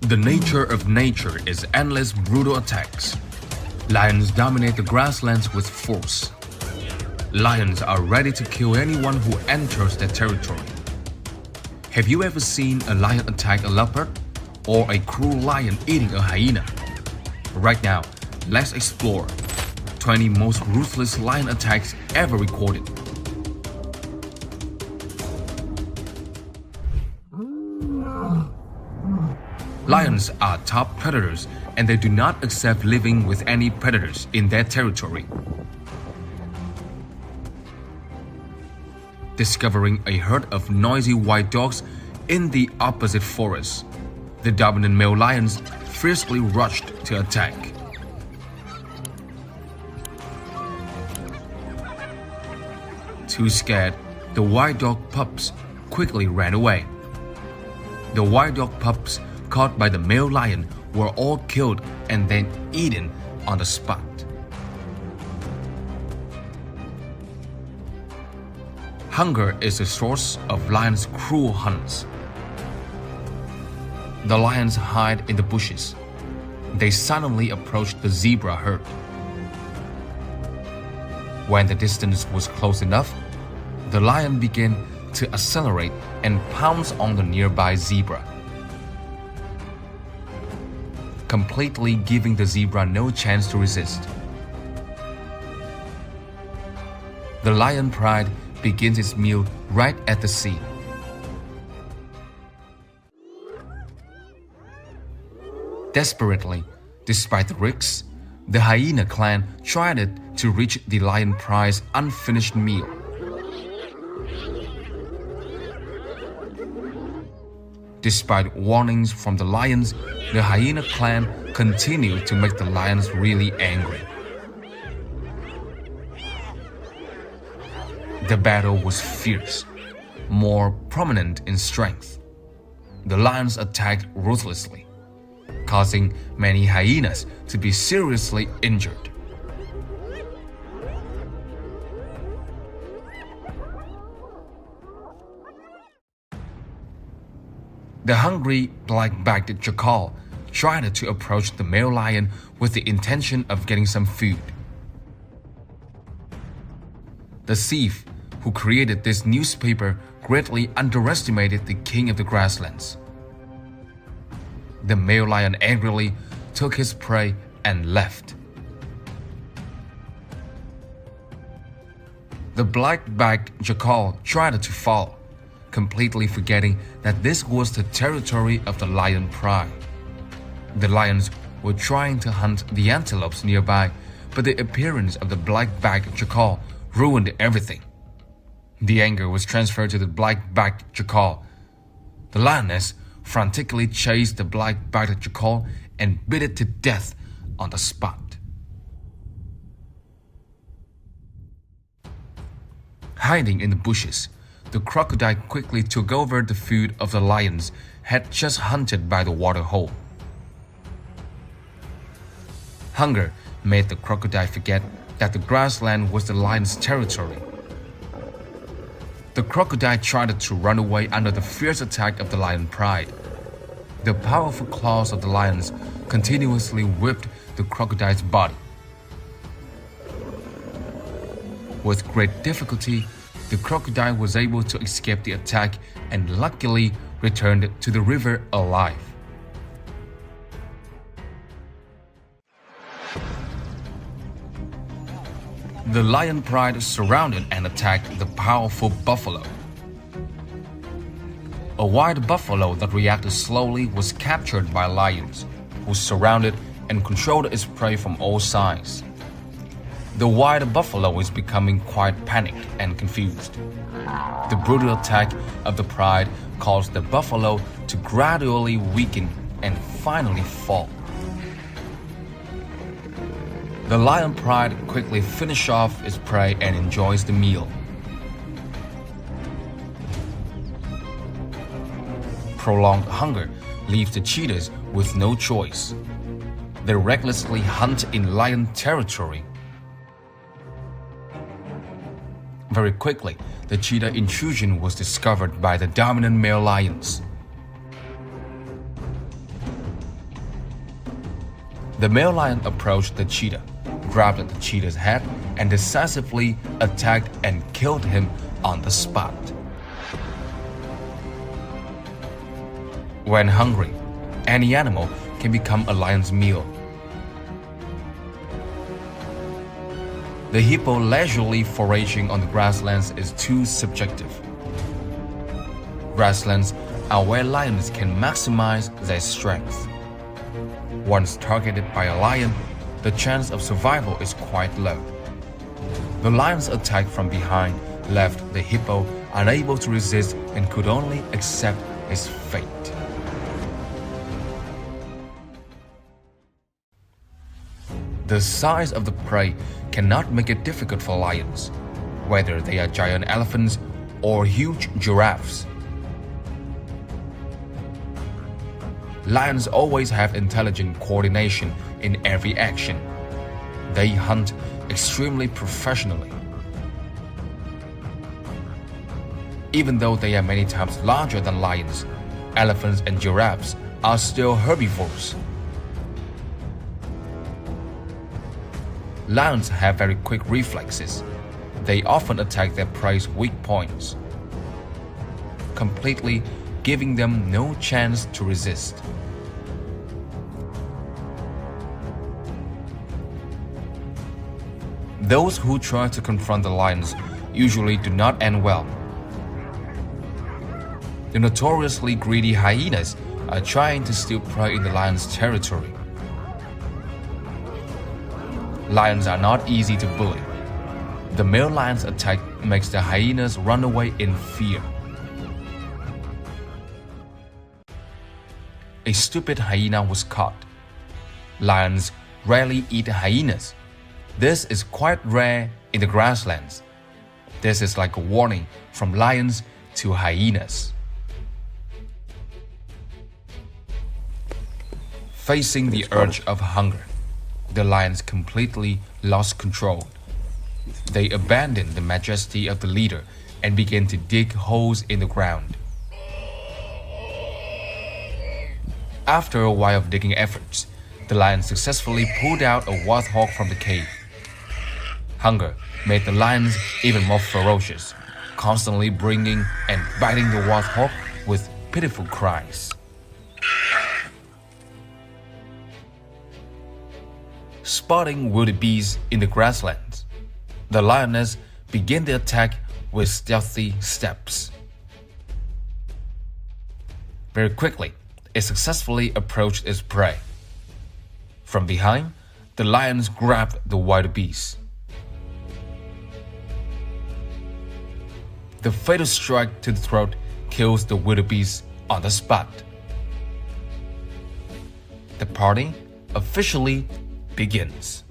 The nature of nature is endless brutal attacks. Lions dominate the grasslands with force. Lions are ready to kill anyone who enters their territory. Have you ever seen a lion attack a leopard? Or a cruel lion eating a hyena? Right now, let's explore 20 most ruthless lion attacks ever recorded. Lions are top predators and they do not accept living with any predators in their territory. Discovering a herd of noisy white dogs in the opposite forest, the dominant male lions fiercely rushed to attack. Too scared, the white dog pups quickly ran away. The white dog pups caught by the male lion were all killed and then eaten on the spot. Hunger is the source of lions' cruel hunts. The lions hide in the bushes. They suddenly approach the zebra herd. When the distance was close enough, the lion began to accelerate and pounce on the nearby zebra, completely giving the zebra no chance to resist. The lion pride begins its meal right at the scene. Desperately, despite the risks, the hyena clan tried to reach the lion pride's unfinished meal. Despite warnings from the lions, the hyena clan continued to make the lions really angry. The battle was fierce, more prominent in strength. The lions attacked ruthlessly, causing many hyenas to be seriously injured. The hungry black-backed jackal tried to approach the male lion with the intention of getting some food. The thief who created this newspaper greatly underestimated the king of the grasslands. The male lion angrily took his prey and left. The black-backed jackal tried to follow, completely forgetting that this was the territory of the lion pride. The lions were trying to hunt the antelopes nearby, but the appearance of the black-backed jackal ruined everything. The anger was transferred to the black-backed jackal. The lioness frantically chased the black-backed jackal and beat it to death on the spot. Hiding in the bushes, the crocodile quickly took over the food of the lions had just hunted by the water hole. Hunger made the crocodile forget that the grassland was the lion's territory. The crocodile tried to run away under the fierce attack of the lion pride. The powerful claws of the lions continuously whipped the crocodile's body. With great difficulty, the crocodile was able to escape the attack and luckily returned to the river alive. The lion pride surrounded and attacked the powerful buffalo. A wild buffalo that reacted slowly was captured by lions, who surrounded and controlled its prey from all sides. The wild buffalo is becoming quite panicked and confused. The brutal attack of the pride caused the buffalo to gradually weaken and finally fall. The lion pride quickly finishes off its prey and enjoys the meal. Prolonged hunger leaves the cheetahs with no choice. They recklessly hunt in lion territory. Very quickly, the cheetah intrusion was discovered by the dominant male lions. The male lion approached the cheetah, grabbed the cheetah's head, and decisively attacked and killed him on the spot. When hungry, any animal can become a lion's meal. The hippo leisurely foraging on the grasslands is too subjective. Grasslands are where lions can maximize their strength. Once targeted by a lion, the chance of survival is quite low. The lion's attack from behind left the hippo unable to resist and could only accept his fate. The size of the prey cannot make it difficult for lions, whether they are giant elephants or huge giraffes. Lions always have intelligent coordination in every action. They hunt extremely professionally. Even though they are many times larger than lions, elephants and giraffes are still herbivores. Lions have very quick reflexes. They often attack their prey's weak points, completely giving them no chance to resist. Those who try to confront the lions usually do not end well. The notoriously greedy hyenas are trying to steal prey in the lion's territory. Lions are not easy to bully. The male lion's attack makes the hyenas run away in fear. A stupid hyena was caught. Lions rarely eat hyenas. This is quite rare in the grasslands. This is like a warning from lions to hyenas. Facing the urge of hunger, the lions completely lost control. They abandoned the majesty of the leader and began to dig holes in the ground. After a while of digging efforts, the lion successfully pulled out a warthog from the cave. Hunger made the lions even more ferocious, constantly bringing and biting the warthog with pitiful cries. Spotting wildebeest in the grasslands, the lioness began the attack with stealthy steps. Very quickly, it successfully approached its prey. From behind, the lions grabbed the wildebeest. The fatal strike to the throat kills the wildebeest on the spot. The party officially begins.